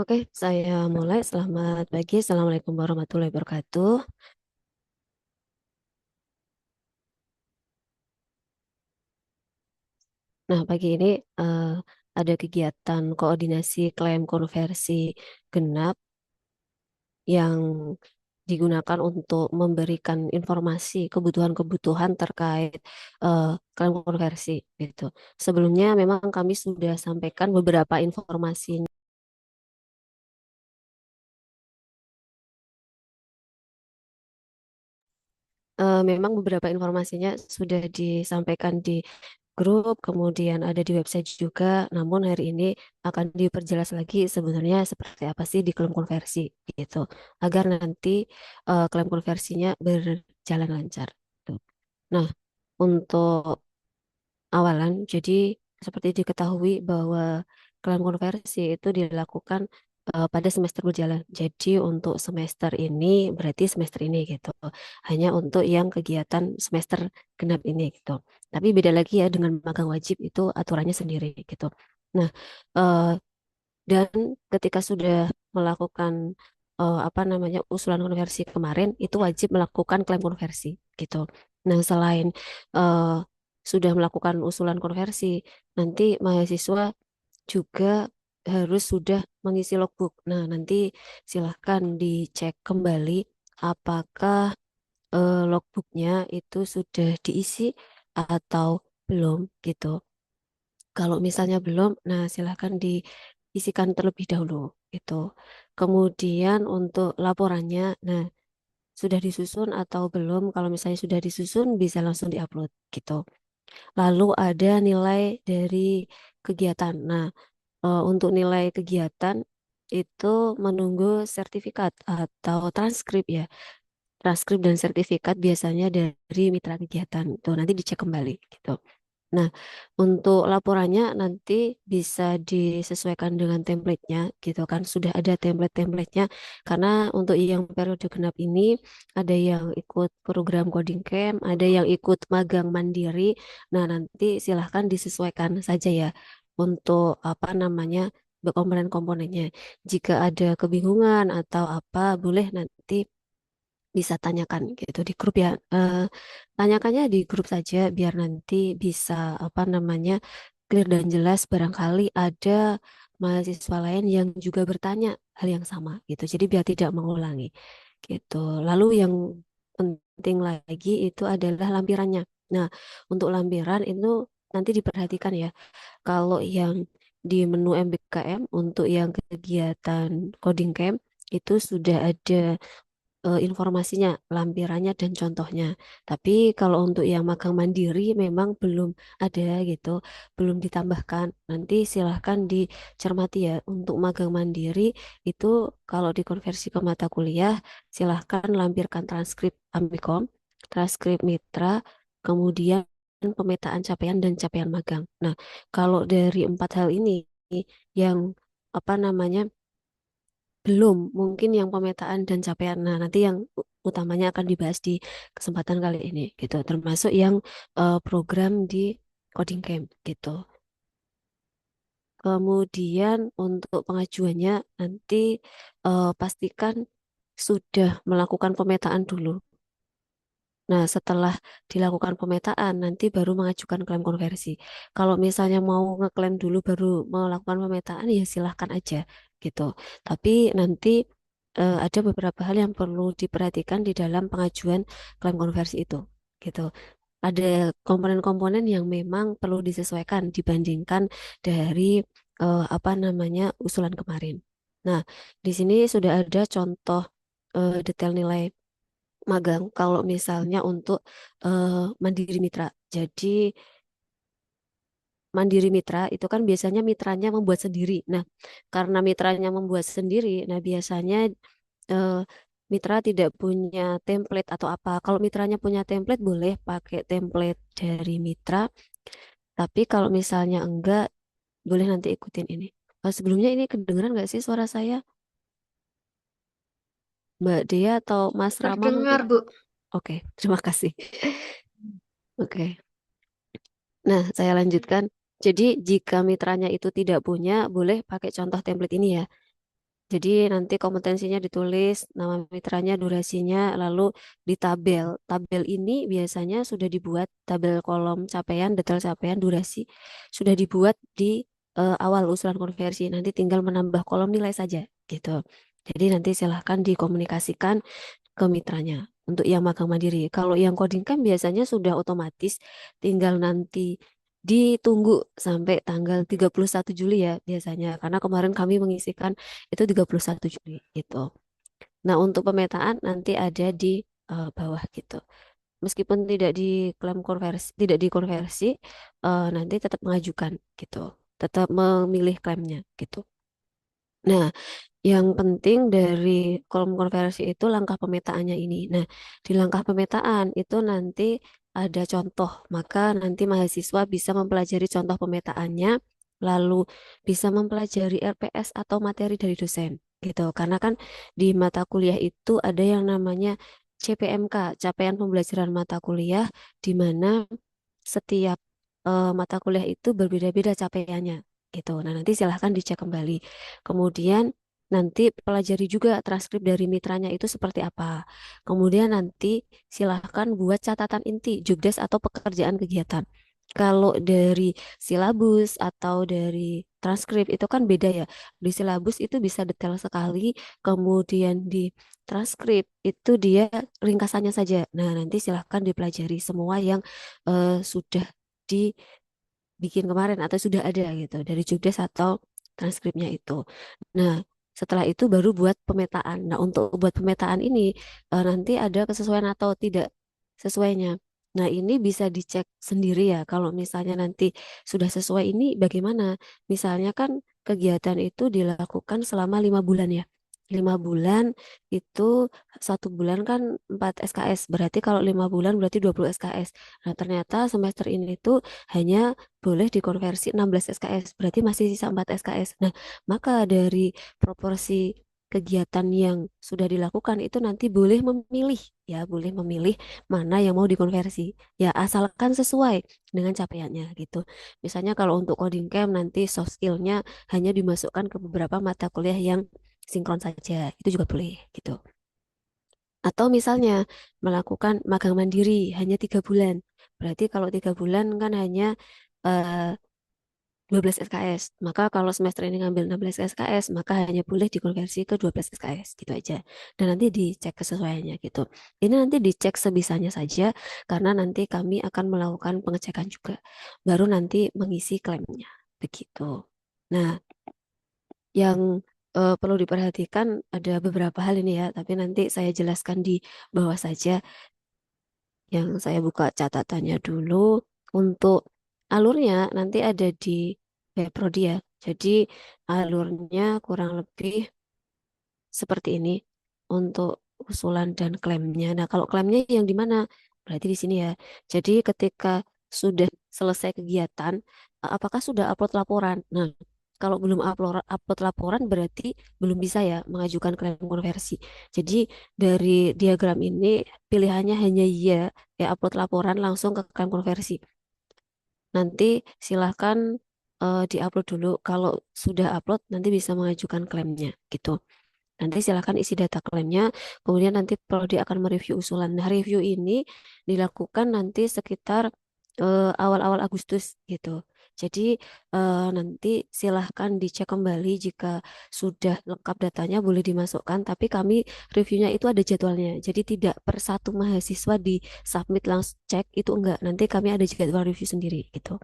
Oke, saya mulai. Selamat pagi. Assalamualaikum warahmatullahi wabarakatuh. Nah, pagi ini eh, ada kegiatan koordinasi klaim konversi genap yang digunakan untuk memberikan informasi kebutuhan-kebutuhan terkait eh, klaim konversi gitu. Sebelumnya memang kami sudah sampaikan beberapa informasi. Memang beberapa informasinya sudah disampaikan di grup, kemudian ada di website juga. Namun hari ini akan diperjelas lagi sebenarnya seperti apa sih di klaim konversi gitu, agar nanti klaim konversinya berjalan lancar. Tuh. Nah, untuk awalan. Jadi seperti diketahui bahwa klaim konversi itu dilakukan pada semester berjalan. Jadi untuk semester ini berarti semester ini gitu. Hanya untuk yang kegiatan semester genap ini gitu. Tapi beda lagi ya dengan magang wajib itu aturannya sendiri gitu. Nah, eh, dan ketika sudah melakukan apa namanya usulan konversi kemarin, itu wajib melakukan klaim konversi gitu. Nah, selain eh, sudah melakukan usulan konversi, nanti mahasiswa juga harus sudah mengisi logbook. Nah, nanti silahkan dicek kembali apakah logbooknya itu sudah diisi atau belum gitu. Kalau misalnya belum, nah silahkan diisikan terlebih dahulu gitu. Kemudian untuk laporannya, nah sudah disusun atau belum? Kalau misalnya sudah disusun, bisa langsung diupload gitu. Lalu ada nilai dari kegiatan. Nah, untuk nilai kegiatan itu menunggu sertifikat atau transkrip ya. Transkrip dan sertifikat biasanya dari mitra kegiatan. Tuh nanti dicek kembali gitu. Nah, untuk laporannya nanti bisa disesuaikan dengan template-nya gitu kan. Sudah ada template-templatenya karena untuk yang periode genap ini ada yang ikut program coding camp, ada yang ikut magang mandiri. Nah, nanti silahkan disesuaikan saja ya untuk apa namanya komponen-komponennya. Jika ada kebingungan atau apa, boleh nanti bisa tanyakan gitu di grup ya. Tanyakannya di grup saja biar nanti bisa apa namanya clear dan jelas, barangkali ada mahasiswa lain yang juga bertanya hal yang sama gitu. Jadi biar tidak mengulangi gitu. Lalu yang penting lagi itu adalah lampirannya. Nah, untuk lampiran itu nanti diperhatikan ya. Kalau yang di menu MBKM untuk yang kegiatan coding camp itu sudah ada informasinya, lampirannya dan contohnya. Tapi kalau untuk yang magang mandiri memang belum ada gitu, belum ditambahkan. Nanti silahkan dicermati ya. Untuk magang mandiri itu kalau dikonversi ke mata kuliah, silahkan lampirkan transkrip Amikom, transkrip mitra, kemudian pemetaan capaian dan capaian magang. Nah, kalau dari empat hal ini yang apa namanya belum, mungkin yang pemetaan dan capaian. Nah, nanti yang utamanya akan dibahas di kesempatan kali ini, gitu. Termasuk yang program di Coding Camp, gitu. Kemudian untuk pengajuannya nanti pastikan sudah melakukan pemetaan dulu. Nah, setelah dilakukan pemetaan, nanti baru mengajukan klaim konversi. Kalau misalnya mau ngeklaim dulu baru melakukan pemetaan, ya silahkan aja gitu. Tapi nanti ada beberapa hal yang perlu diperhatikan di dalam pengajuan klaim konversi itu, gitu. Ada komponen-komponen yang memang perlu disesuaikan dibandingkan dari apa namanya usulan kemarin. Nah, di sini sudah ada contoh detail nilai magang kalau misalnya untuk Mandiri Mitra. Jadi Mandiri Mitra itu kan biasanya mitranya membuat sendiri. Nah, karena mitranya membuat sendiri, nah biasanya eh, mitra tidak punya template atau apa. Kalau mitranya punya template boleh pakai template dari mitra, tapi kalau misalnya enggak, boleh nanti ikutin ini. Sebelumnya ini kedengeran nggak sih suara saya, Mbak Dea atau Mas Rama mungkin? Terdengar, Bu. Oke, terima kasih. Oke. Nah, saya lanjutkan. Jadi, jika mitranya itu tidak punya, boleh pakai contoh template ini ya. Jadi nanti kompetensinya ditulis, nama mitranya, durasinya, lalu di tabel. Tabel ini biasanya sudah dibuat, tabel kolom capaian, detail capaian, durasi, sudah dibuat di awal usulan konversi. Nanti tinggal menambah kolom nilai saja, gitu. Jadi nanti silahkan dikomunikasikan ke mitranya untuk yang magang mandiri. Kalau yang coding camp biasanya sudah otomatis, tinggal nanti ditunggu sampai tanggal 31 Juli ya biasanya. Karena kemarin kami mengisikan itu 31 Juli gitu. Nah, untuk pemetaan nanti ada di bawah gitu. Meskipun tidak diklaim konversi, tidak dikonversi, nanti tetap mengajukan gitu. Tetap memilih klaimnya gitu. Nah, yang penting dari kolom konversi itu langkah pemetaannya ini. Nah, di langkah pemetaan itu nanti ada contoh, maka nanti mahasiswa bisa mempelajari contoh pemetaannya, lalu bisa mempelajari RPS atau materi dari dosen, gitu. Karena kan di mata kuliah itu ada yang namanya CPMK, capaian pembelajaran mata kuliah, di mana setiap mata kuliah itu berbeda-beda capaiannya, gitu. Nah, nanti silahkan dicek kembali. Kemudian nanti pelajari juga transkrip dari mitranya itu seperti apa. Kemudian nanti silahkan buat catatan inti, jobdesk atau pekerjaan kegiatan. Kalau dari silabus atau dari transkrip itu kan beda ya. Di silabus itu bisa detail sekali, kemudian di transkrip itu dia ringkasannya saja. Nah, nanti silahkan dipelajari semua yang sudah dibikin kemarin atau sudah ada gitu dari jobdesk atau transkripnya itu. Nah, setelah itu baru buat pemetaan. Nah, untuk buat pemetaan ini nanti ada kesesuaian atau tidak sesuainya. Nah, ini bisa dicek sendiri ya. Kalau misalnya nanti sudah sesuai ini bagaimana? Misalnya kan kegiatan itu dilakukan selama 5 bulan ya. 5 bulan itu 1 bulan kan 4 SKS. Berarti kalau 5 bulan berarti 20 SKS. Nah, ternyata semester ini tuh hanya boleh dikonversi 16 SKS. Berarti masih sisa 4 SKS. Nah, maka dari proporsi kegiatan yang sudah dilakukan itu nanti boleh memilih ya, boleh memilih mana yang mau dikonversi. Ya, asalkan sesuai dengan capaiannya gitu. Misalnya kalau untuk coding camp nanti soft skill-nya hanya dimasukkan ke beberapa mata kuliah yang sinkron saja. Itu juga boleh gitu. Atau misalnya melakukan magang mandiri hanya 3 bulan. Berarti kalau 3 bulan kan hanya eh, 12 SKS. Maka kalau semester ini ngambil 16 SKS, maka hanya boleh dikonversi ke 12 SKS. Gitu aja. Dan nanti dicek kesesuaiannya gitu. Ini nanti dicek sebisanya saja karena nanti kami akan melakukan pengecekan juga. Baru nanti mengisi klaimnya. Begitu. Nah, yang perlu diperhatikan ada beberapa hal ini ya, tapi nanti saya jelaskan di bawah saja. Yang saya buka catatannya dulu untuk alurnya nanti ada di Prodi ya. Jadi alurnya kurang lebih seperti ini untuk usulan dan klaimnya. Nah, kalau klaimnya yang di mana? Berarti di sini ya. Jadi ketika sudah selesai kegiatan, apakah sudah upload laporan? Nah, kalau belum upload laporan berarti belum bisa ya mengajukan klaim konversi. Jadi dari diagram ini pilihannya hanya ya, ya upload laporan langsung ke klaim konversi. Nanti silahkan diupload dulu. Kalau sudah upload nanti bisa mengajukan klaimnya gitu. Nanti silakan isi data klaimnya, kemudian nanti Prodi akan mereview usulan. Nah, review ini dilakukan nanti sekitar awal-awal Agustus gitu. Jadi nanti silahkan dicek kembali jika sudah lengkap datanya boleh dimasukkan, tapi kami reviewnya itu ada jadwalnya. Jadi tidak per satu mahasiswa di submit langsung cek itu enggak. Nanti kami ada jadwal review sendiri gitu.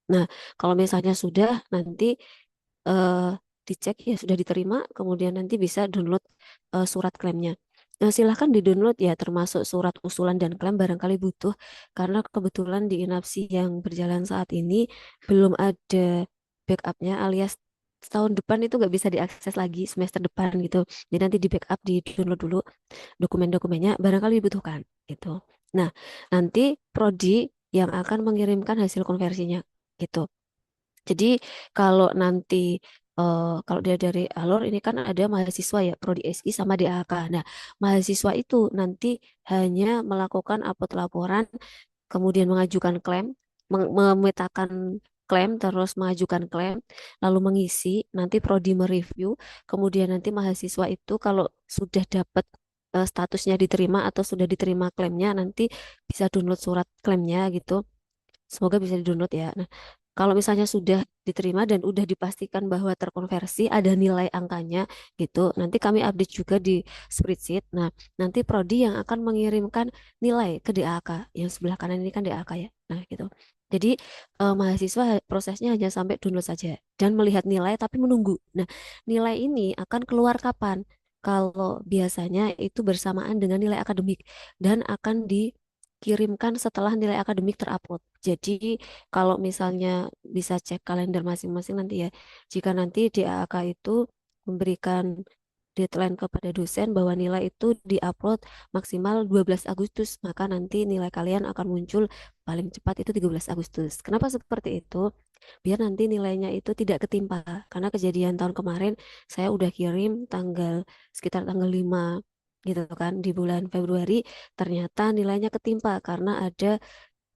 Nah, kalau misalnya sudah nanti eh, dicek ya sudah diterima, kemudian nanti bisa download surat klaimnya. Nah, silahkan di-download ya, termasuk surat usulan dan klaim barangkali butuh, karena kebetulan di Inapsi yang berjalan saat ini belum ada backupnya, alias tahun depan itu nggak bisa diakses lagi semester depan gitu. Jadi nanti di backup, di-download dulu dokumen-dokumennya, barangkali dibutuhkan gitu. Nah, nanti prodi yang akan mengirimkan hasil konversinya gitu. Jadi kalau nanti kalau dia dari alur ini kan ada mahasiswa ya prodi SI sama DAK. Nah, mahasiswa itu nanti hanya melakukan upload laporan, kemudian mengajukan klaim, memetakan klaim, terus mengajukan klaim, lalu mengisi, nanti prodi mereview, kemudian nanti mahasiswa itu kalau sudah dapat statusnya diterima atau sudah diterima klaimnya, nanti bisa download surat klaimnya gitu. Semoga bisa di-download ya. Nah, kalau misalnya sudah diterima dan udah dipastikan bahwa terkonversi, ada nilai angkanya gitu, nanti kami update juga di spreadsheet. Nah, nanti prodi yang akan mengirimkan nilai ke DAK. Yang sebelah kanan ini kan DAK ya. Nah, gitu. Jadi mahasiswa prosesnya hanya sampai download saja dan melihat nilai tapi menunggu. Nah, nilai ini akan keluar kapan? Kalau biasanya itu bersamaan dengan nilai akademik dan akan dikirimkan setelah nilai akademik terupload. Jadi kalau misalnya bisa cek kalender masing-masing nanti ya, jika nanti DAAK itu memberikan deadline kepada dosen bahwa nilai itu diupload maksimal 12 Agustus, maka nanti nilai kalian akan muncul paling cepat itu 13 Agustus. Kenapa seperti itu? Biar nanti nilainya itu tidak ketimpa. Karena kejadian tahun kemarin saya udah kirim sekitar tanggal 5 gitu kan di bulan Februari, ternyata nilainya ketimpa karena ada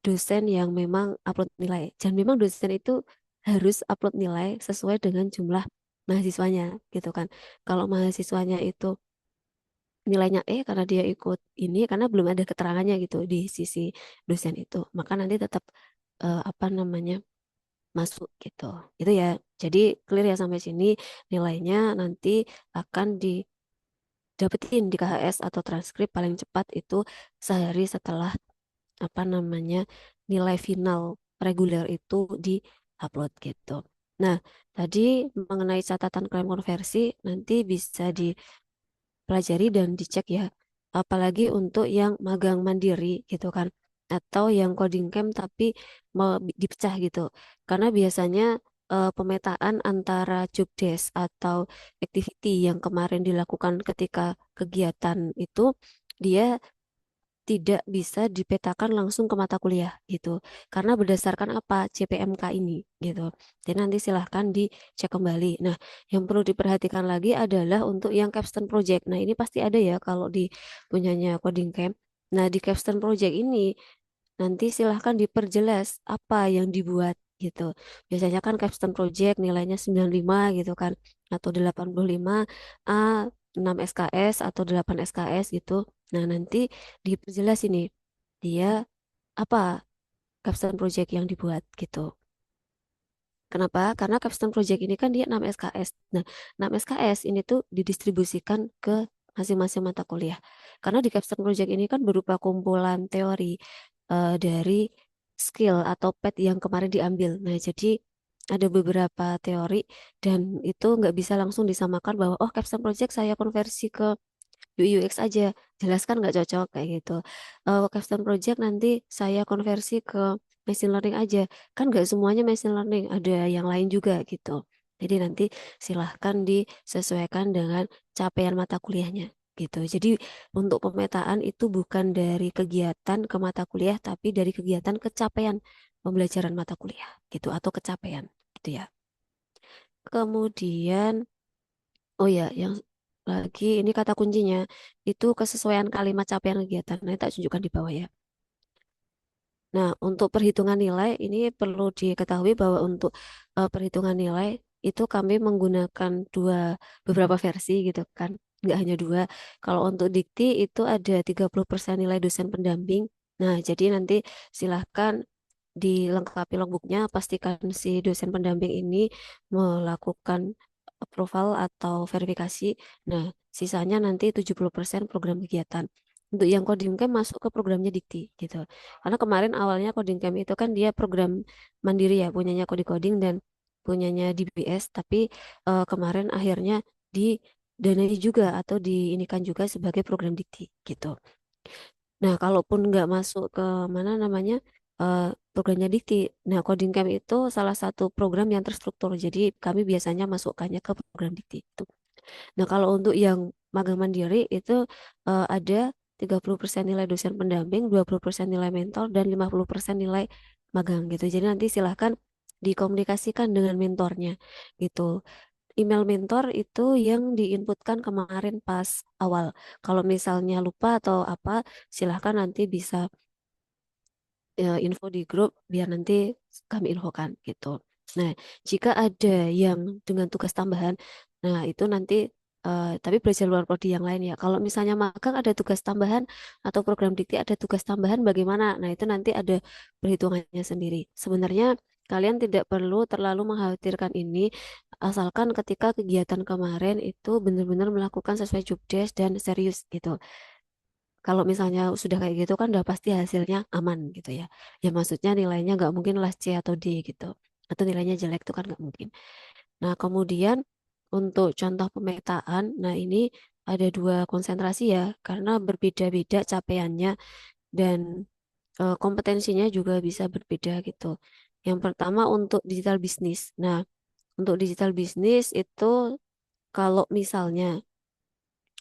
dosen yang memang upload nilai. Dan memang dosen itu harus upload nilai sesuai dengan jumlah mahasiswanya gitu kan. Kalau mahasiswanya itu nilainya karena dia ikut ini karena belum ada keterangannya gitu di sisi dosen itu, maka nanti tetap apa namanya masuk gitu. Itu ya. Jadi clear ya sampai sini nilainya nanti akan didapetin di KHS atau transkrip paling cepat itu sehari setelah apa namanya nilai final reguler itu di-upload gitu. Nah, tadi mengenai catatan klaim konversi nanti bisa dipelajari dan dicek ya. Apalagi untuk yang magang mandiri gitu kan. Atau yang coding camp tapi mau dipecah gitu. Karena biasanya pemetaan antara job desk atau activity yang kemarin dilakukan ketika kegiatan itu dia tidak bisa dipetakan langsung ke mata kuliah gitu. Karena berdasarkan apa? CPMK ini gitu. Jadi nanti silahkan dicek kembali. Nah, yang perlu diperhatikan lagi adalah untuk yang capstone project. Nah, ini pasti ada ya kalau di punyanya Coding Camp. Nah, di capstone project ini nanti silahkan diperjelas apa yang dibuat gitu. Biasanya kan capstone project nilainya 95 gitu kan atau 85 A 6 SKS atau 8 SKS gitu. Nah, nanti diperjelas ini dia apa capstone project yang dibuat gitu. Kenapa? Karena capstone project ini kan dia 6 SKS. Nah, 6 SKS ini tuh didistribusikan ke masing-masing mata kuliah. Karena di capstone project ini kan berupa kumpulan teori dari skill atau PET yang kemarin diambil. Nah, jadi ada beberapa teori dan itu nggak bisa langsung disamakan bahwa oh capstone project saya konversi ke UI UX aja, jelas kan nggak cocok kayak gitu. Capstone project nanti saya konversi ke machine learning aja, kan nggak semuanya machine learning, ada yang lain juga gitu. Jadi nanti silahkan disesuaikan dengan capaian mata kuliahnya gitu. Jadi untuk pemetaan itu bukan dari kegiatan ke mata kuliah, tapi dari kegiatan ke capaian pembelajaran mata kuliah gitu atau kecapaian gitu ya. Kemudian oh ya, yang lagi ini kata kuncinya itu kesesuaian kalimat capaian kegiatan. Nah, tak tunjukkan di bawah ya. Nah, untuk perhitungan nilai ini perlu diketahui bahwa untuk perhitungan nilai itu kami menggunakan beberapa versi gitu kan. Nggak hanya dua. Kalau untuk dikti itu ada 30% nilai dosen pendamping. Nah, jadi nanti silahkan dilengkapi logbooknya, pastikan si dosen pendamping ini melakukan approval atau verifikasi. Nah, sisanya nanti 70% program kegiatan. Untuk yang coding camp masuk ke programnya Dikti gitu. Karena kemarin awalnya coding camp itu kan dia program mandiri ya, punyanya Kode Coding dan punyanya DBS, tapi kemarin akhirnya didanai juga atau diinikan juga sebagai program Dikti gitu. Nah, kalaupun nggak masuk ke mana namanya eh, programnya Dikti, nah Coding Camp itu salah satu program yang terstruktur. Jadi kami biasanya masukkannya ke program Dikti itu. Nah, kalau untuk yang magang mandiri itu ada 30% nilai dosen pendamping, 20% nilai mentor, dan 50% nilai magang gitu. Jadi nanti silahkan dikomunikasikan dengan mentornya gitu. Email mentor itu yang diinputkan kemarin pas awal. Kalau misalnya lupa atau apa, silahkan nanti bisa info di grup biar nanti kami infokan gitu. Nah, jika ada yang dengan tugas tambahan, nah itu nanti tapi belajar luar prodi yang lain ya. Kalau misalnya magang ada tugas tambahan atau program dikti ada tugas tambahan bagaimana? Nah, itu nanti ada perhitungannya sendiri. Sebenarnya kalian tidak perlu terlalu mengkhawatirkan ini, asalkan ketika kegiatan kemarin itu benar-benar melakukan sesuai job desk dan serius gitu. Kalau misalnya sudah kayak gitu kan udah pasti hasilnya aman gitu ya. Ya maksudnya nilainya nggak mungkin lah C atau D gitu. Atau nilainya jelek itu kan nggak mungkin. Nah kemudian untuk contoh pemetaan, nah ini ada dua konsentrasi ya. Karena berbeda-beda capaiannya dan kompetensinya juga bisa berbeda gitu. Yang pertama untuk digital bisnis. Nah untuk digital bisnis itu kalau misalnya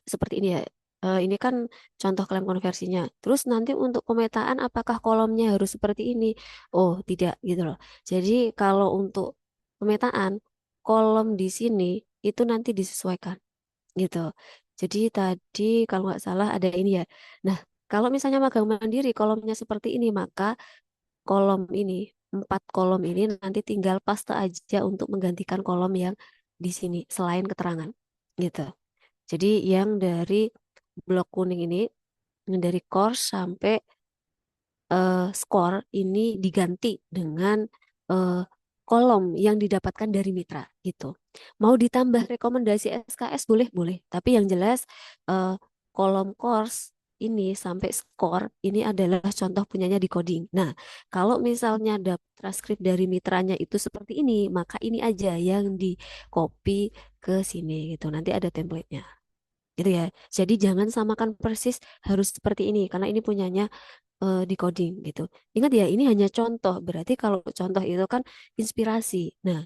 seperti ini ya. Ini kan contoh klaim konversinya. Terus nanti untuk pemetaan apakah kolomnya harus seperti ini? Oh, tidak gitu loh. Jadi kalau untuk pemetaan kolom di sini itu nanti disesuaikan gitu. Jadi tadi kalau nggak salah ada ini ya. Nah, kalau misalnya magang mandiri kolomnya seperti ini, maka kolom ini, 4 kolom ini nanti tinggal paste aja untuk menggantikan kolom yang di sini selain keterangan gitu. Jadi yang dari blok kuning ini dari course sampai skor ini diganti dengan eh, kolom yang didapatkan dari mitra gitu. Mau ditambah rekomendasi SKS boleh boleh, tapi yang jelas eh, kolom course ini sampai skor ini adalah contoh punyanya di coding. Nah, kalau misalnya dapat transkrip dari mitranya itu seperti ini, maka ini aja yang di copy ke sini gitu. Nanti ada template-nya gitu ya. Jadi jangan samakan persis harus seperti ini karena ini punyanya di coding gitu. Ingat ya, ini hanya contoh. Berarti kalau contoh itu kan inspirasi. Nah,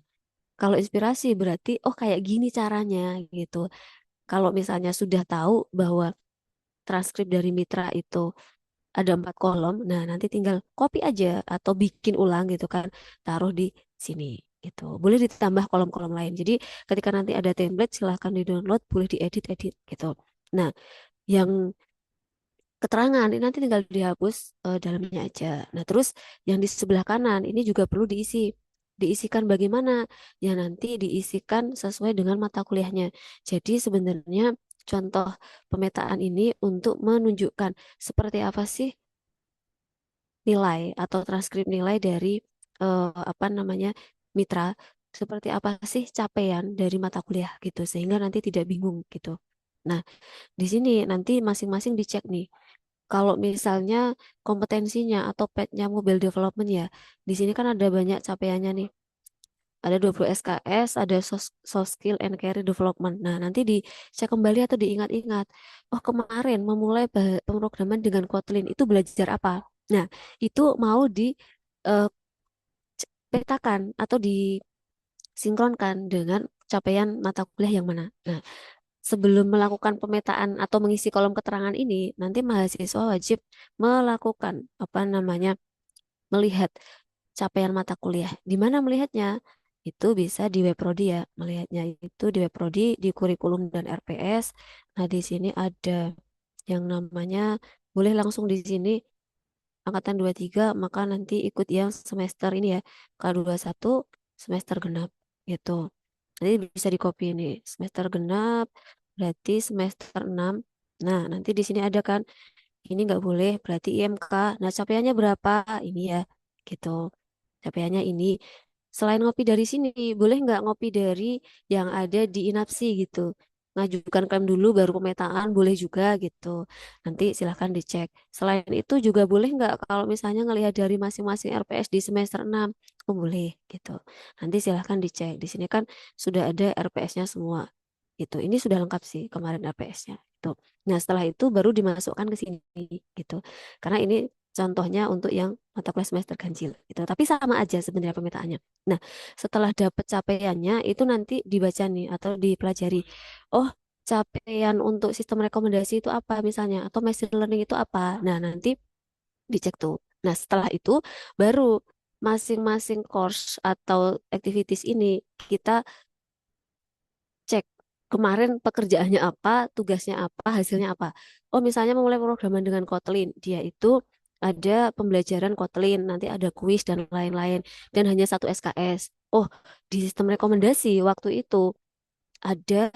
kalau inspirasi berarti oh kayak gini caranya gitu. Kalau misalnya sudah tahu bahwa transkrip dari mitra itu ada 4 kolom, nah nanti tinggal copy aja atau bikin ulang gitu kan, taruh di sini gitu. Boleh ditambah kolom-kolom lain. Jadi ketika nanti ada template silahkan di-download, boleh diedit-edit gitu. Nah, yang keterangan ini nanti tinggal dihapus dalamnya aja. Nah, terus yang di sebelah kanan ini juga perlu diisi. Diisikan bagaimana? Ya nanti diisikan sesuai dengan mata kuliahnya. Jadi sebenarnya contoh pemetaan ini untuk menunjukkan seperti apa sih nilai atau transkrip nilai dari apa namanya mitra, seperti apa sih capaian dari mata kuliah gitu sehingga nanti tidak bingung gitu. Nah, di sini nanti masing-masing dicek nih. Kalau misalnya kompetensinya atau petnya mobile development ya, di sini kan ada banyak capaiannya nih. Ada 20 SKS, ada soft skill and career development. Nah, nanti dicek kembali atau diingat-ingat. Oh, kemarin memulai pemrograman dengan Kotlin itu belajar apa? Nah, itu mau dipetakan atau disinkronkan dengan capaian mata kuliah yang mana. Nah, sebelum melakukan pemetaan atau mengisi kolom keterangan ini, nanti mahasiswa wajib melakukan apa namanya melihat capaian mata kuliah. Di mana melihatnya? Itu bisa di Webprodi ya. Melihatnya itu di Webprodi, di kurikulum dan RPS. Nah, di sini ada yang namanya boleh langsung di sini angkatan 23 maka nanti ikut yang semester ini ya, K21 semester genap gitu. Nanti bisa di copy ini semester genap berarti semester 6. Nah, nanti di sini ada kan ini nggak boleh berarti IMK. Nah, capaiannya berapa? Ini ya gitu. Capaiannya ini. Selain ngopi dari sini, boleh nggak ngopi dari yang ada di Inapsi gitu? Ngajukan klaim dulu baru pemetaan boleh juga gitu. Nanti silahkan dicek. Selain itu juga boleh nggak kalau misalnya ngelihat dari masing-masing RPS di semester 6? Oh boleh gitu. Nanti silahkan dicek. Di sini kan sudah ada RPS-nya semua gitu. Ini sudah lengkap sih kemarin RPS-nya. Gitu. Nah setelah itu baru dimasukkan ke sini gitu. Karena ini contohnya untuk yang mata kuliah semester ganjil gitu. Tapi sama aja sebenarnya pemetaannya. Nah, setelah dapat capaiannya itu nanti dibaca nih atau dipelajari. Oh, capaian untuk sistem rekomendasi itu apa misalnya atau machine learning itu apa. Nah, nanti dicek tuh. Nah, setelah itu baru masing-masing course atau activities ini kita cek kemarin pekerjaannya apa, tugasnya apa, hasilnya apa. Oh, misalnya memulai programan dengan Kotlin, dia itu ada pembelajaran Kotlin, nanti ada kuis dan lain-lain, dan hanya satu SKS. Oh, di sistem rekomendasi waktu itu ada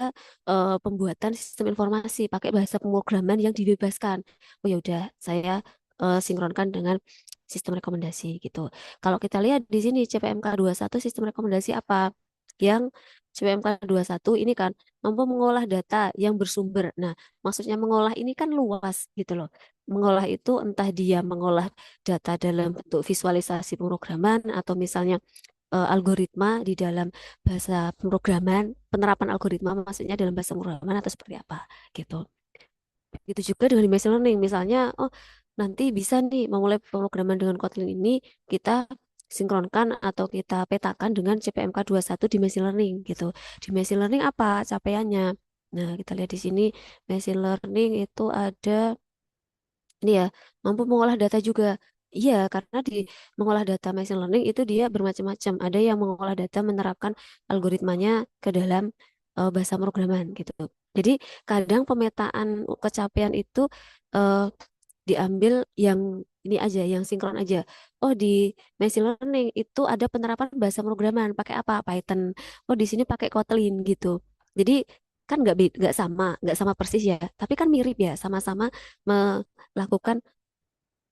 pembuatan sistem informasi pakai bahasa pemrograman yang dibebaskan. Oh ya udah, saya sinkronkan dengan sistem rekomendasi gitu. Kalau kita lihat di sini CPMK satu sistem rekomendasi apa? Yang CPMK satu ini kan mampu mengolah data yang bersumber. Nah, maksudnya mengolah ini kan luas gitu loh. Mengolah itu entah dia mengolah data dalam bentuk visualisasi pemrograman atau misalnya algoritma di dalam bahasa pemrograman, penerapan algoritma maksudnya dalam bahasa pemrograman atau seperti apa gitu. Begitu juga dengan machine learning, misalnya, oh nanti bisa nih memulai pemrograman dengan Kotlin ini kita sinkronkan atau kita petakan dengan CPMK satu di machine learning gitu. Di machine learning apa capaiannya? Nah, kita lihat di sini machine learning itu ada ini ya, mampu mengolah data juga. Iya, karena di mengolah data machine learning itu dia bermacam-macam. Ada yang mengolah data menerapkan algoritmanya ke dalam bahasa pemrograman gitu. Jadi kadang pemetaan kecapean itu eh, diambil yang ini aja, yang sinkron aja. Oh, di machine learning itu ada penerapan bahasa pemrograman pakai apa? Python. Oh, di sini pakai Kotlin gitu. Jadi kan nggak sama persis ya, tapi kan mirip ya, sama-sama melakukan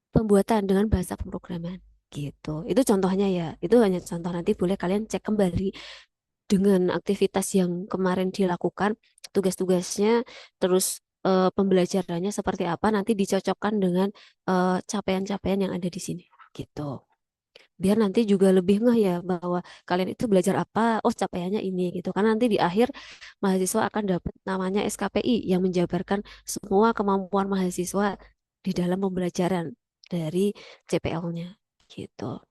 pembuatan dengan bahasa pemrograman gitu. Itu contohnya ya. Itu hanya contoh, nanti boleh kalian cek kembali dengan aktivitas yang kemarin dilakukan, tugas-tugasnya, terus pembelajarannya seperti apa, nanti dicocokkan dengan capaian-capaian yang ada di sini gitu. Biar nanti juga lebih ngeh ya bahwa kalian itu belajar apa, oh capaiannya ini gitu. Karena nanti di akhir mahasiswa akan dapat namanya SKPI yang menjabarkan semua kemampuan mahasiswa di dalam pembelajaran dari CPL-nya gitu.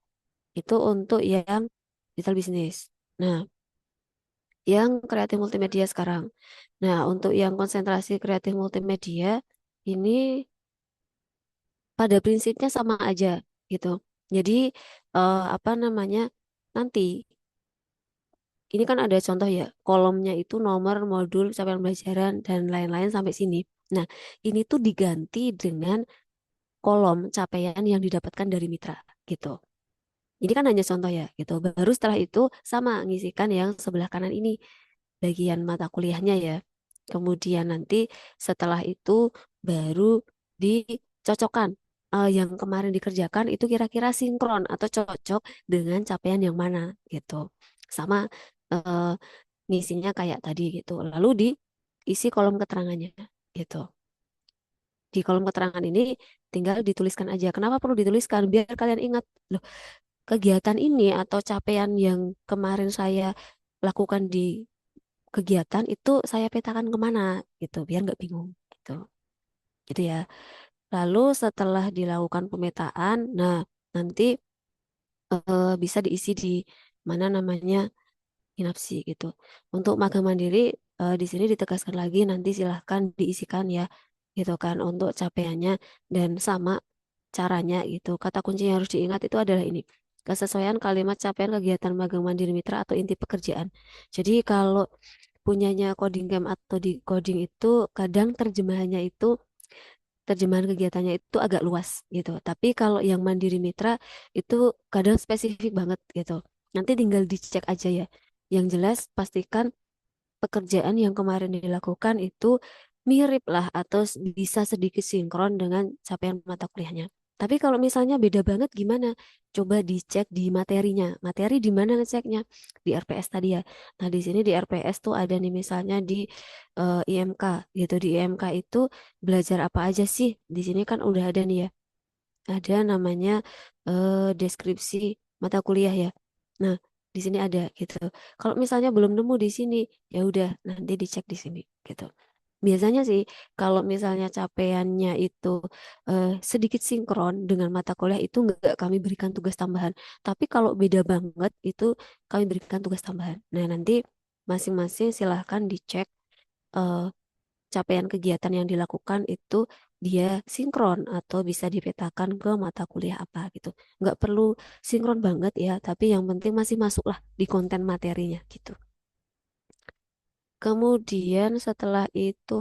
Itu untuk yang digital business. Nah, yang kreatif multimedia sekarang. Nah, untuk yang konsentrasi kreatif multimedia ini pada prinsipnya sama aja gitu. Jadi apa namanya? Nanti ini kan ada contoh ya, kolomnya itu nomor, modul, capaian pembelajaran dan lain-lain sampai sini. Nah, ini tuh diganti dengan kolom capaian yang didapatkan dari mitra gitu. Ini kan hanya contoh ya gitu. Baru setelah itu sama ngisikan yang sebelah kanan ini bagian mata kuliahnya ya. Kemudian nanti setelah itu baru dicocokkan. Yang kemarin dikerjakan itu kira-kira sinkron atau cocok dengan capaian yang mana gitu. Sama eh, ngisinya kayak tadi gitu. Lalu diisi kolom keterangannya gitu. Di kolom keterangan ini tinggal dituliskan aja. Kenapa perlu dituliskan? Biar kalian ingat, loh, kegiatan ini atau capaian yang kemarin saya lakukan di kegiatan itu saya petakan kemana gitu, biar nggak bingung gitu. Gitu ya. Lalu setelah dilakukan pemetaan, nah nanti bisa diisi di mana namanya inapsi gitu. Untuk magang mandiri di sini ditegaskan lagi nanti silahkan diisikan ya gitu kan untuk capaiannya dan sama caranya gitu. Kata kunci yang harus diingat itu adalah ini. Kesesuaian kalimat capaian kegiatan magang mandiri mitra atau inti pekerjaan. Jadi kalau punyanya coding camp atau di coding itu kadang terjemahan kegiatannya itu agak luas gitu. Tapi kalau yang mandiri mitra itu kadang spesifik banget gitu. Nanti tinggal dicek aja ya. Yang jelas pastikan pekerjaan yang kemarin dilakukan itu mirip lah atau bisa sedikit sinkron dengan capaian mata kuliahnya. Tapi kalau misalnya beda banget gimana? Coba dicek di materinya. Materi di mana ngeceknya? Di RPS tadi ya. Nah, di sini di RPS tuh ada nih misalnya di IMK gitu. Di IMK itu belajar apa aja sih? Di sini kan udah ada nih ya. Ada namanya deskripsi mata kuliah ya. Nah, di sini ada gitu. Kalau misalnya belum nemu di sini, ya udah nanti dicek di sini gitu. Biasanya sih kalau misalnya capaiannya itu sedikit sinkron dengan mata kuliah itu nggak kami berikan tugas tambahan. Tapi kalau beda banget itu kami berikan tugas tambahan. Nah, nanti masing-masing silahkan dicek eh, capaian kegiatan yang dilakukan itu dia sinkron atau bisa dipetakan ke mata kuliah apa gitu. Nggak perlu sinkron banget ya, tapi yang penting masih masuklah di konten materinya gitu. Kemudian setelah itu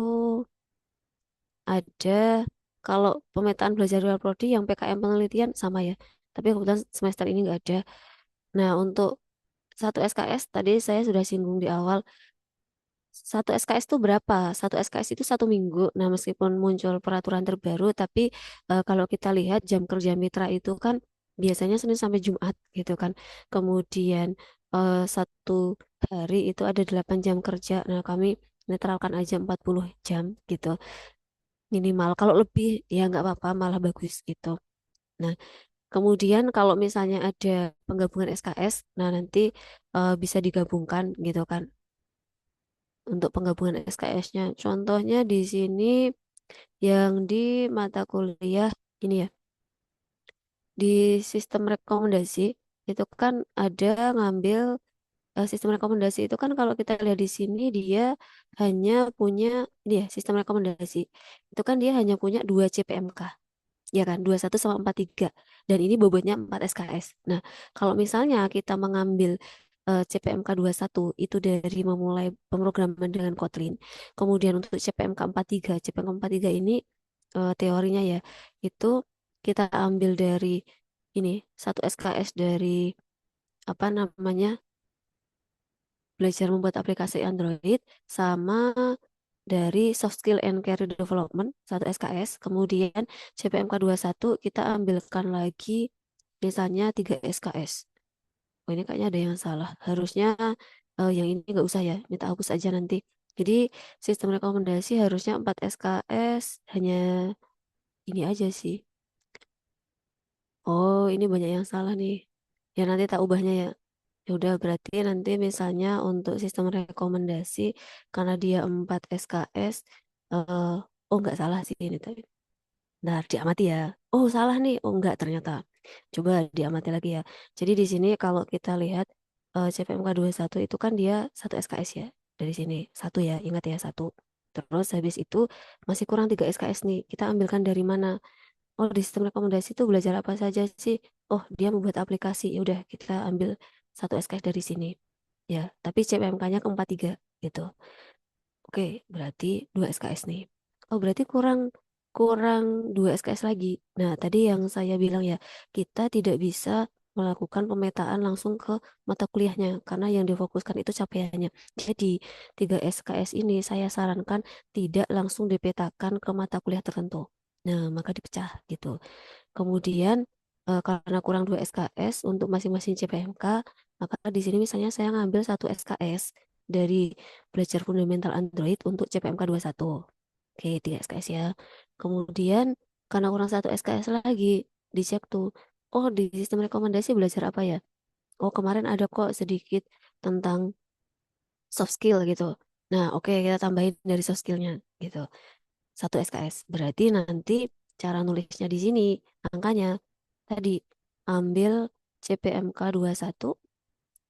ada kalau pemetaan belajar luar prodi yang PKM penelitian sama ya. Tapi kebetulan semester ini nggak ada. Nah, untuk satu SKS tadi saya sudah singgung di awal. Satu SKS itu berapa? Satu SKS itu 1 minggu. Nah, meskipun muncul peraturan terbaru, tapi kalau kita lihat jam kerja mitra itu kan biasanya Senin sampai Jumat gitu kan. Kemudian 1 hari itu ada 8 jam kerja. Nah, kami netralkan aja 40 jam gitu minimal. Kalau lebih ya nggak apa-apa, malah bagus gitu. Nah, kemudian kalau misalnya ada penggabungan SKS, nah nanti bisa digabungkan gitu kan untuk penggabungan SKS-nya. Contohnya di sini yang di mata kuliah ini ya, di sistem rekomendasi itu kan ada ngambil sistem rekomendasi itu kan kalau kita lihat di sini dia hanya punya dia sistem rekomendasi. Itu kan dia hanya punya 2 CPMK. Ya kan, 21 sama 43. Dan ini bobotnya 4 SKS. Nah, kalau misalnya kita mengambil CPMK satu itu dari memulai pemrograman dengan Kotlin. Kemudian untuk CPMK 43, CPMK 43 ini teorinya ya, itu kita ambil dari ini, satu SKS dari apa namanya, belajar membuat aplikasi Android, sama dari soft skill and career development satu SKS. Kemudian CPMK satu kita ambilkan lagi misalnya 3 SKS. Oh, ini kayaknya ada yang salah. Harusnya yang ini nggak usah ya, minta hapus aja nanti. Jadi sistem rekomendasi harusnya 4 SKS, hanya ini aja sih. Oh, ini banyak yang salah nih. Ya nanti tak ubahnya ya. Ya udah berarti nanti misalnya untuk sistem rekomendasi karena dia 4 SKS, eh oh nggak salah sih ini tadi. Nah, diamati ya. Oh, salah nih. Oh, enggak ternyata. Coba diamati lagi ya. Jadi di sini kalau kita lihat CPMK satu itu kan dia satu SKS ya. Dari sini satu ya, ingat ya satu. Terus habis itu masih kurang 3 SKS nih. Kita ambilkan dari mana? Oh, di sistem rekomendasi itu belajar apa saja sih? Oh, dia membuat aplikasi. Ya udah, kita ambil satu SKS dari sini. Ya, tapi CPMK-nya ke 43 gitu. Oke, berarti 2 SKS nih. Oh, berarti kurang kurang 2 SKS lagi. Nah, tadi yang saya bilang ya, kita tidak bisa melakukan pemetaan langsung ke mata kuliahnya karena yang difokuskan itu capaiannya. Jadi, 3 SKS ini saya sarankan tidak langsung dipetakan ke mata kuliah tertentu. Nah, maka dipecah gitu. Kemudian karena kurang 2 SKS untuk masing-masing CPMK, maka di sini misalnya saya ngambil satu SKS dari belajar fundamental Android untuk CPMK satu. Oke, 3 SKS ya. Kemudian karena kurang satu SKS lagi, dicek tuh, oh di sistem rekomendasi belajar apa ya? Oh kemarin ada kok sedikit tentang soft skill gitu. Nah, oke kita tambahin dari soft skillnya gitu. Satu SKS. Berarti nanti cara nulisnya di sini angkanya tadi ambil CPMK satu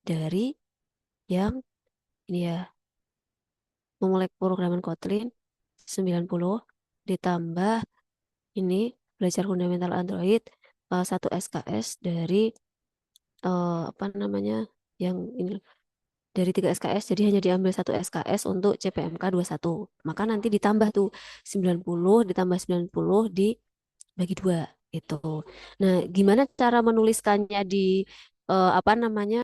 dari yang ini ya memulai pemrograman Kotlin 90 ditambah ini belajar fundamental Android satu SKS dari apa namanya yang ini dari 3 SKS jadi hanya diambil satu SKS untuk CPMK satu. Maka nanti ditambah tuh 90 ditambah 90 dibagi 2 gitu. Nah, gimana cara menuliskannya di apa namanya?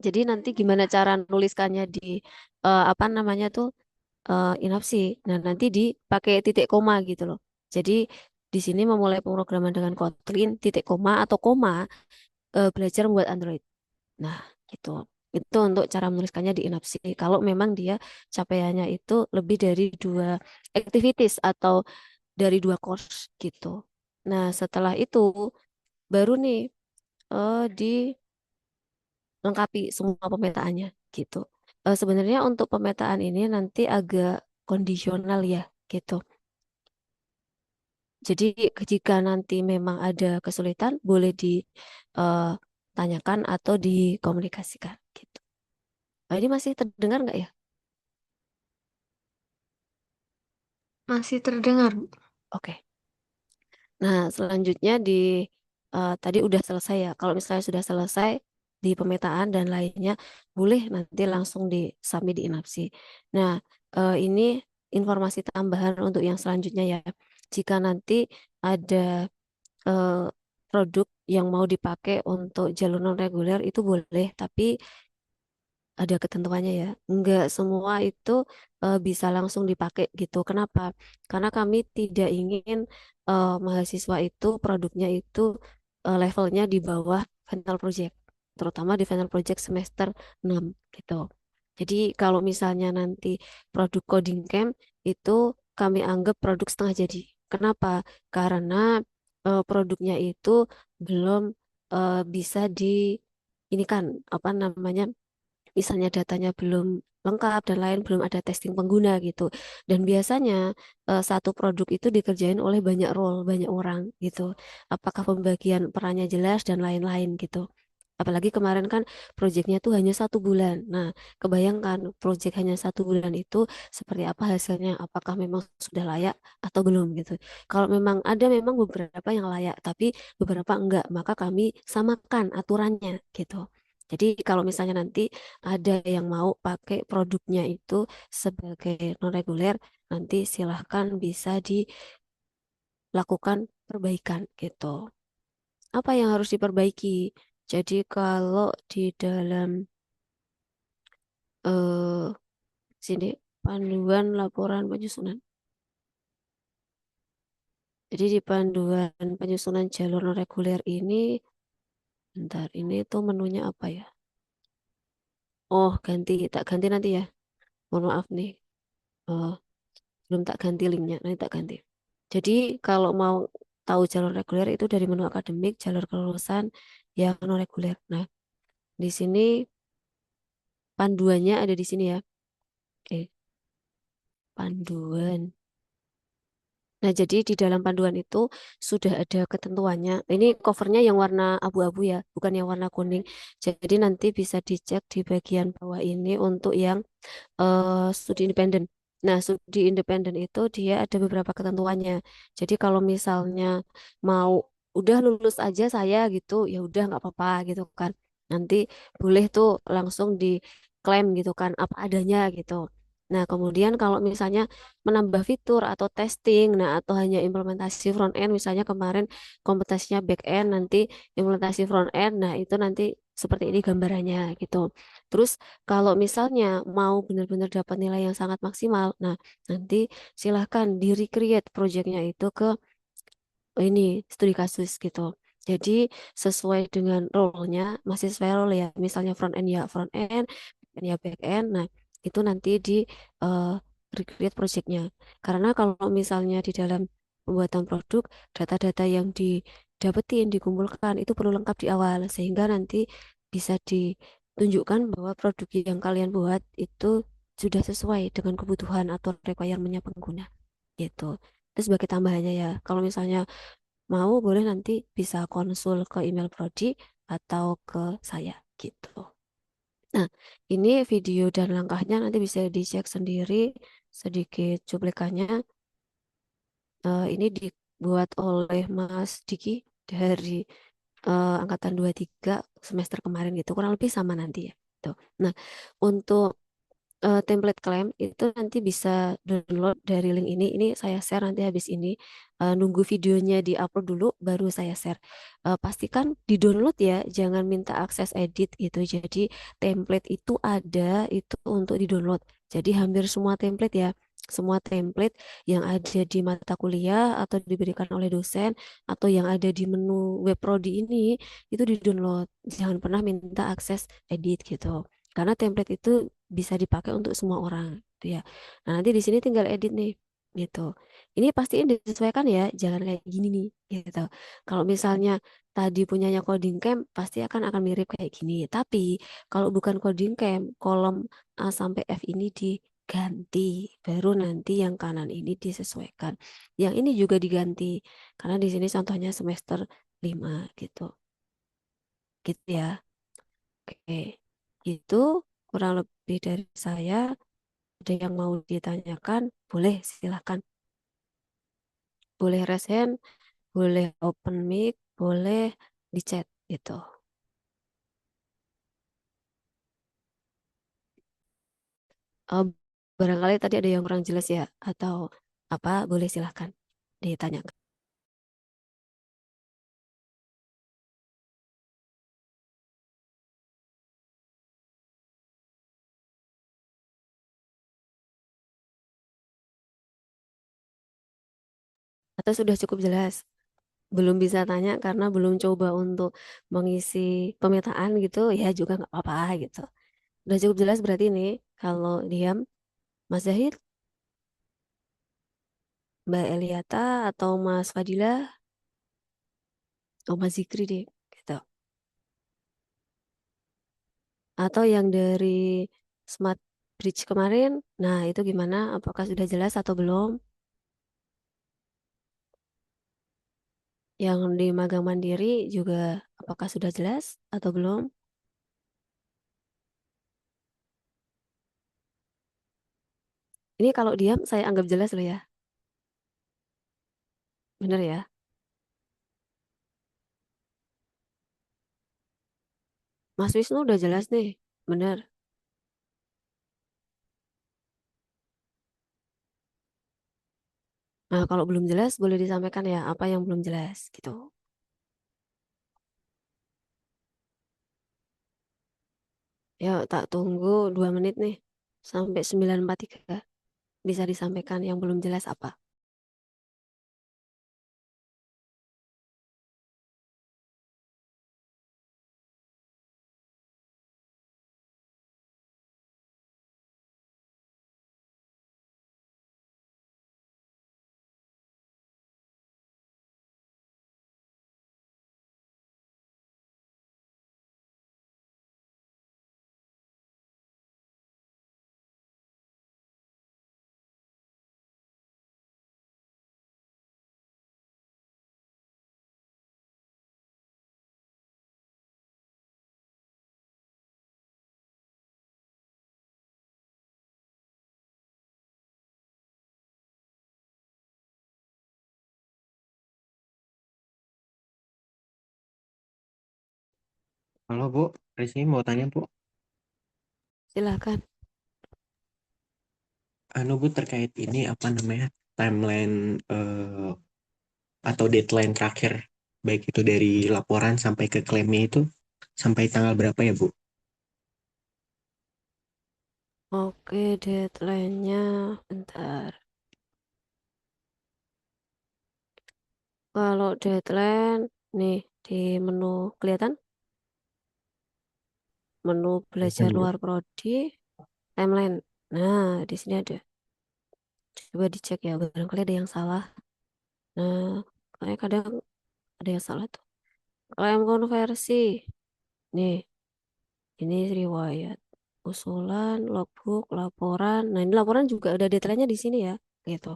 Jadi nanti gimana cara nuliskannya di apa namanya tuh inapsi. Nah, nanti dipakai titik koma gitu loh. Jadi di sini memulai pemrograman dengan Kotlin, titik koma atau koma belajar membuat Android. Nah, gitu. Itu untuk cara menuliskannya di inapsi. Kalau memang dia capaiannya itu lebih dari 2 activities atau dari 2 course gitu. Nah, setelah itu baru nih dilengkapi semua pemetaannya gitu. Sebenarnya untuk pemetaan ini nanti agak kondisional ya gitu. Jadi jika nanti memang ada kesulitan, boleh ditanyakan atau dikomunikasikan gitu. Ini masih terdengar nggak ya? Masih terdengar, Bu. Oke. Nah, selanjutnya tadi udah selesai ya. Kalau misalnya sudah selesai di pemetaan dan lainnya, boleh nanti langsung di submit di Inapsi. Nah, ini informasi tambahan untuk yang selanjutnya ya. Jika nanti ada eh, produk yang mau dipakai untuk jalur non reguler itu boleh, tapi ada ketentuannya ya. Enggak semua itu bisa langsung dipakai gitu. Kenapa? Karena kami tidak ingin mahasiswa itu produknya itu levelnya di bawah final project, terutama di final project semester 6 gitu. Jadi kalau misalnya nanti produk coding camp itu kami anggap produk setengah jadi. Kenapa? Karena produknya itu belum bisa di ini kan apa namanya, misalnya datanya belum lengkap dan lain, belum ada testing pengguna gitu. Dan biasanya satu produk itu dikerjain oleh banyak role, banyak orang gitu. Apakah pembagian perannya jelas dan lain-lain gitu. Apalagi kemarin kan proyeknya tuh hanya 1 bulan. Nah, kebayangkan proyek hanya 1 bulan itu seperti apa hasilnya? Apakah memang sudah layak atau belum gitu. Kalau memang ada memang beberapa yang layak, tapi beberapa enggak, maka kami samakan aturannya gitu. Jadi kalau misalnya nanti ada yang mau pakai produknya itu sebagai non reguler, nanti silahkan bisa dilakukan perbaikan gitu. Apa yang harus diperbaiki? Jadi kalau di dalam eh sini panduan laporan penyusunan. Jadi di panduan penyusunan jalur non reguler ini, bentar, ini tuh menunya apa ya? Oh, tak ganti nanti ya. Mohon maaf nih. Eh, belum tak ganti linknya, nanti tak ganti. Jadi kalau mau tahu jalur reguler itu dari menu akademik, jalur kelulusan yang non reguler. Nah, di sini panduannya ada di sini ya. Eh, panduan. Nah, jadi di dalam panduan itu sudah ada ketentuannya. Ini covernya yang warna abu-abu ya, bukan yang warna kuning. Jadi nanti bisa dicek di bagian bawah ini untuk yang studi independen. Nah, studi independen itu dia ada beberapa ketentuannya. Jadi kalau misalnya mau udah lulus aja saya gitu, ya udah nggak apa-apa gitu kan. Nanti boleh tuh langsung diklaim gitu kan apa adanya gitu. Nah, kemudian kalau misalnya menambah fitur atau testing, nah atau hanya implementasi front end, misalnya kemarin kompetensinya back end, nanti implementasi front end, nah itu nanti seperti ini gambarannya gitu. Terus kalau misalnya mau benar-benar dapat nilai yang sangat maksimal, nah nanti silahkan di-recreate projectnya itu ke ini studi kasus gitu. Jadi sesuai dengan role-nya, masih sesuai role ya. Misalnya front end ya front end, back end ya back end. Nah itu nanti di eh, recreate projectnya. Karena kalau misalnya di dalam pembuatan produk, data-data yang didapetin, dikumpulkan itu perlu lengkap di awal sehingga nanti bisa ditunjukkan bahwa produk yang kalian buat itu sudah sesuai dengan kebutuhan atau requirement-nya pengguna gitu. Itu sebagai tambahannya ya. Kalau misalnya mau boleh nanti bisa konsul ke email prodi atau ke saya gitu. Nah, ini video dan langkahnya nanti bisa dicek sendiri sedikit cuplikannya. Ini dibuat oleh Mas Diki dari angkatan 23 semester kemarin gitu. Kurang lebih sama nanti ya. Tuh. Nah, untuk template klaim itu nanti bisa download dari link ini. Ini saya share nanti habis ini. Nunggu videonya di-upload dulu, baru saya share. Pastikan di-download ya, jangan minta akses edit gitu. Jadi template itu ada itu untuk di-download. Jadi hampir semua template ya, semua template yang ada di mata kuliah atau diberikan oleh dosen atau yang ada di menu web prodi ini itu di-download. Jangan pernah minta akses edit gitu. Karena template itu bisa dipakai untuk semua orang gitu ya. Nah, nanti di sini tinggal edit nih gitu. Ini pastiin disesuaikan ya, jangan kayak gini nih gitu. Kalau misalnya tadi punyanya coding camp pasti akan mirip kayak gini. Tapi kalau bukan coding camp, kolom A sampai F ini diganti, baru nanti yang kanan ini disesuaikan. Yang ini juga diganti karena di sini contohnya semester 5 gitu. Gitu ya. Oke. Itu kurang lebih dari saya. Ada yang mau ditanyakan, boleh silahkan. Boleh raise hand, boleh open mic, boleh di chat gitu. Barangkali tadi ada yang kurang jelas ya, atau apa, boleh silahkan ditanyakan. Atau sudah cukup jelas? Belum bisa tanya karena belum coba untuk mengisi pemetaan gitu, ya juga nggak apa-apa gitu. Udah cukup jelas berarti ini, kalau diam, Mas Zahid, Mbak Eliata, atau Mas Fadilah, atau Mas Zikri deh, gitu. Atau yang dari Smart Bridge kemarin, nah itu gimana? Apakah sudah jelas atau belum? Yang di magang mandiri juga apakah sudah jelas atau belum? Ini kalau diam saya anggap jelas loh ya. Bener ya? Mas Wisnu udah jelas nih. Bener. Nah, kalau belum jelas boleh disampaikan ya apa yang belum jelas gitu. Ya, tak tunggu 2 menit nih. Sampai 9:43. Bisa disampaikan yang belum jelas apa? Halo Bu, Rizky mau tanya Bu, Silahkan. anu Bu terkait ini apa namanya timeline atau deadline terakhir, baik itu dari laporan sampai ke klaimnya itu sampai tanggal berapa ya Bu? Oke, deadline-nya bentar. Kalau deadline nih di menu kelihatan menu belajar Bukan Bu. luar prodi timeline. Nah, di sini ada. Coba dicek ya, barangkali ada yang salah. Nah, kayak kadang ada yang salah tuh. Klaim konversi. Nih, ini riwayat. Usulan, logbook, laporan. Nah, ini laporan juga ada deadline-nya di sini ya. Gitu.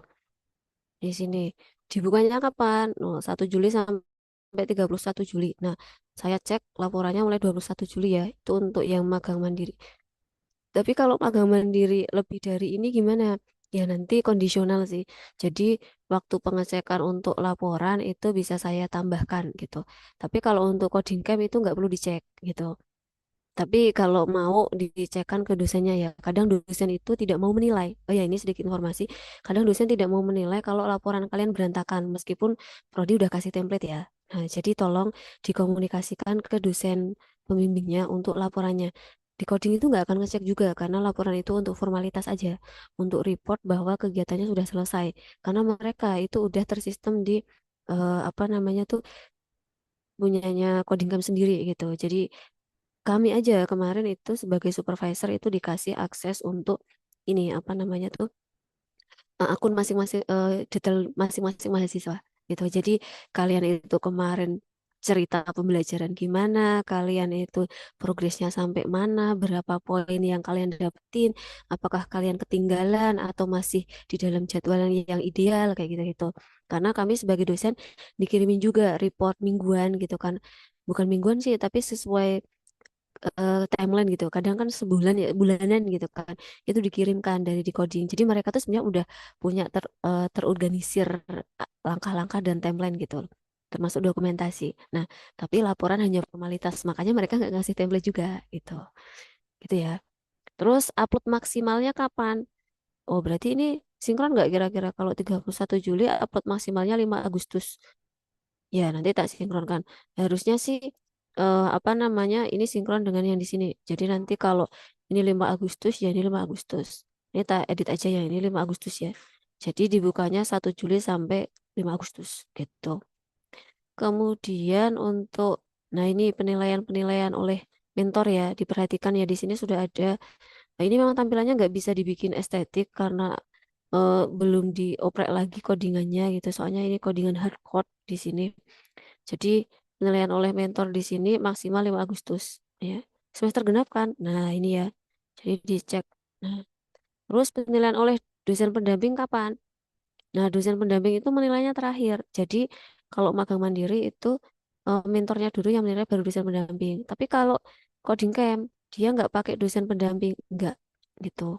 Di sini. Dibukanya kapan? Oh, 1 Juli sampai 31 Juli. Nah, saya cek laporannya mulai 21 Juli ya. Itu untuk yang magang mandiri. Tapi kalau magang mandiri lebih dari ini gimana? Ya nanti kondisional sih. Jadi waktu pengecekan untuk laporan itu bisa saya tambahkan gitu. Tapi kalau untuk coding camp itu nggak perlu dicek gitu. Tapi kalau mau dicekkan ke dosennya ya, kadang dosen itu tidak mau menilai. Oh ya, ini sedikit informasi. Kadang dosen tidak mau menilai kalau laporan kalian berantakan, meskipun prodi udah kasih template ya. Nah, jadi tolong dikomunikasikan ke dosen pembimbingnya untuk laporannya. Di coding itu nggak akan ngecek juga, karena laporan itu untuk formalitas aja, untuk report bahwa kegiatannya sudah selesai. Karena mereka itu udah tersistem di apa namanya tuh punyanya coding camp sendiri gitu. Jadi kami aja kemarin itu sebagai supervisor itu dikasih akses untuk ini apa namanya tuh akun masing-masing detail masing-masing mahasiswa gitu. Jadi kalian itu kemarin cerita pembelajaran gimana, kalian itu progresnya sampai mana, berapa poin yang kalian dapetin, apakah kalian ketinggalan atau masih di dalam jadwal yang ideal kayak gitu-gitu. Karena kami sebagai dosen dikirimin juga report mingguan gitu kan. Bukan mingguan sih, tapi sesuai timeline gitu. Kadang kan sebulan ya, bulanan gitu kan. Itu dikirimkan dari decoding. Jadi mereka tuh sebenarnya udah punya terorganisir langkah-langkah dan timeline gitu. Termasuk dokumentasi. Nah, tapi laporan hanya formalitas. Makanya mereka nggak ngasih template juga gitu. Gitu ya. Terus upload maksimalnya kapan? Oh, berarti ini sinkron nggak kira-kira kalau 31 Juli upload maksimalnya 5 Agustus? Ya, nanti tak sinkronkan. Harusnya sih apa namanya? Ini sinkron dengan yang di sini. Jadi nanti kalau ini 5 Agustus ya ini 5 Agustus. Ini tak edit aja ya ini 5 Agustus ya. Jadi dibukanya 1 Juli sampai 5 Agustus gitu. Kemudian untuk nah ini penilaian-penilaian oleh mentor ya, diperhatikan ya di sini sudah ada. Nah, ini memang tampilannya nggak bisa dibikin estetik karena belum dioprek lagi codingannya gitu. Soalnya ini codingan hardcode di sini. Jadi penilaian oleh mentor di sini maksimal 5 Agustus ya. Semester genap kan? Nah, ini ya. Jadi dicek. Nah, terus penilaian oleh dosen pendamping kapan? Nah, dosen pendamping itu menilainya terakhir. Jadi kalau magang mandiri itu mentornya dulu yang menilai baru dosen pendamping. Tapi kalau coding camp dia nggak pakai dosen pendamping, nggak gitu.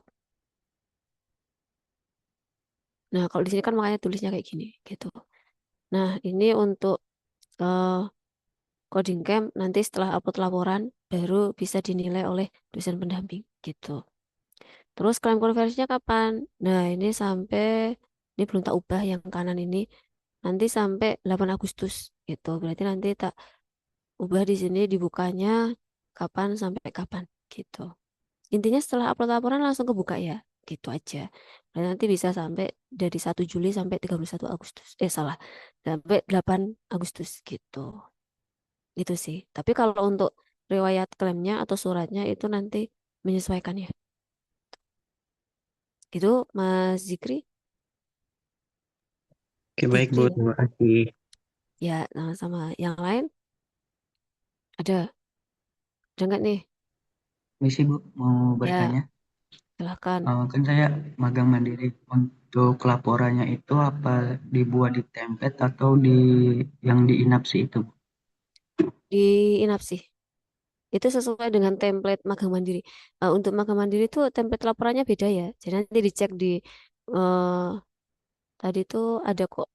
Nah, kalau di sini kan makanya tulisnya kayak gini gitu. Nah, ini untuk eh, coding camp nanti setelah upload laporan baru bisa dinilai oleh dosen pendamping gitu. Terus klaim konversinya kapan? Nah, ini sampai ini belum tak ubah yang kanan ini nanti sampai 8 Agustus gitu. Berarti nanti tak ubah di sini dibukanya kapan sampai kapan gitu. Intinya setelah upload laporan langsung kebuka ya. Gitu aja. Dan nanti bisa sampai dari 1 Juli sampai 31 Agustus. Salah. Sampai 8 Agustus gitu. Itu sih. Tapi kalau untuk riwayat klaimnya atau suratnya itu nanti menyesuaikan ya. Gitu Mas Zikri. Oke, baik Itu Bu, ya. terima kasih. Ya, sama yang lain ada nggak nih? Misi Bu, mau Ya, bertanya. silahkan. Kan saya magang mandiri. Untuk laporannya itu apa dibuat di template atau di yang di inapsi itu? Di Inap sih. Itu sesuai dengan template magang mandiri. Untuk magang mandiri itu template laporannya beda ya. Jadi nanti dicek di eh, tadi tuh ada kok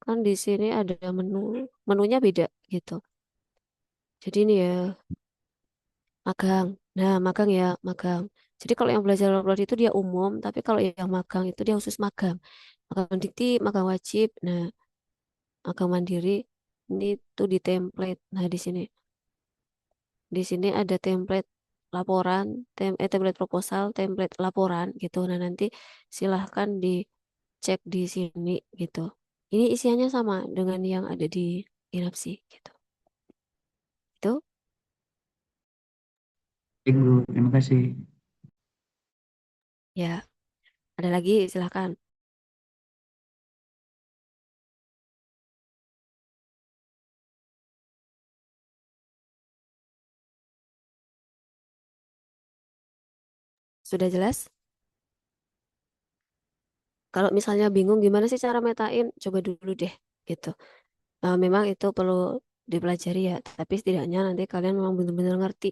kan di sini ada menunya beda gitu. Jadi ini ya magang. Nah, magang ya magang. Jadi kalau yang belajar upload itu dia umum, tapi kalau yang magang itu dia khusus magang. Magang dikti, magang wajib. Nah, magang mandiri ini tuh di template. Nah, di sini ada template laporan, template proposal, template laporan gitu. Nah, nanti silahkan dicek di sini gitu. Ini isiannya sama dengan yang ada di Inapsi gitu. Itu Baik Bu, terima kasih. ya, ada lagi silahkan. Sudah jelas? Kalau misalnya bingung gimana sih cara metain, coba dulu deh gitu. Memang itu perlu dipelajari ya, tapi setidaknya nanti kalian memang benar-benar ngerti.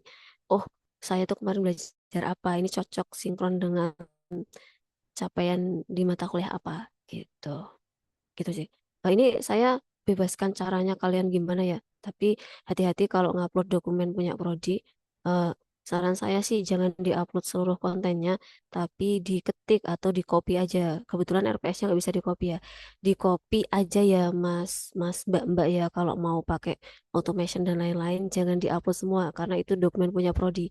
Oh, saya tuh kemarin belajar apa, ini cocok sinkron dengan capaian di mata kuliah apa gitu. Gitu sih. Ini saya bebaskan caranya kalian gimana ya. Tapi hati-hati kalau ngupload dokumen punya prodi. eh, Saran saya sih jangan diupload seluruh kontennya, tapi diketik atau di copy aja. Kebetulan RPS-nya nggak bisa di copy ya. Di copy aja ya Mas, Mas, Mbak ya kalau mau pakai automation dan lain-lain, jangan diupload semua karena itu dokumen punya prodi.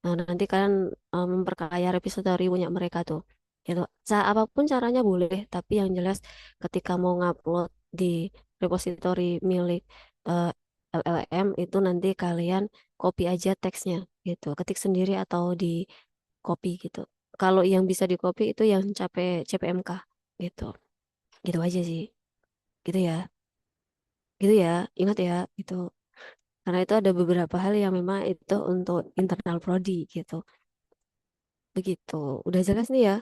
Nah, nanti kalian memperkaya repository punya mereka tuh. Gitu. Apapun caranya boleh, tapi yang jelas ketika mau ngupload di repositori milik eh, LLM itu nanti kalian copy aja teksnya gitu, ketik sendiri atau di copy gitu. Kalau yang bisa di copy itu yang CPMK gitu, gitu aja sih, gitu ya, gitu ya, ingat ya, gitu. Karena itu ada beberapa hal yang memang itu untuk internal prodi gitu, begitu. Udah jelas nih ya.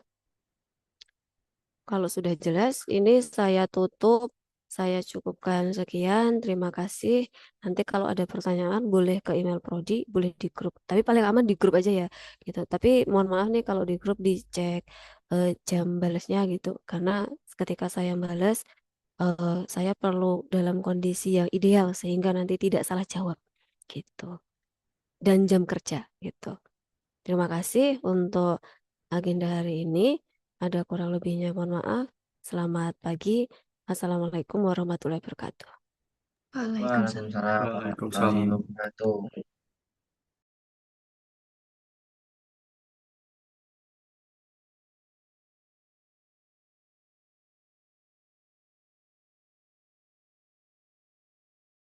Kalau sudah jelas, ini saya tutup. Saya cukupkan sekian. Terima kasih. Nanti kalau ada pertanyaan, boleh ke email prodi, boleh di grup. Tapi paling aman di grup aja ya, gitu. Tapi mohon maaf nih kalau di grup dicek jam balasnya gitu. Karena ketika saya balas, saya perlu dalam kondisi yang ideal sehingga nanti tidak salah jawab, gitu. Dan jam kerja, gitu. Terima kasih untuk agenda hari ini. Ada kurang lebihnya mohon maaf. Selamat pagi. Assalamualaikum warahmatullahi wabarakatuh. Waalaikumsalam. Waalaikumsalam warahmatullahi Waalaikumsalam. wabarakatuh.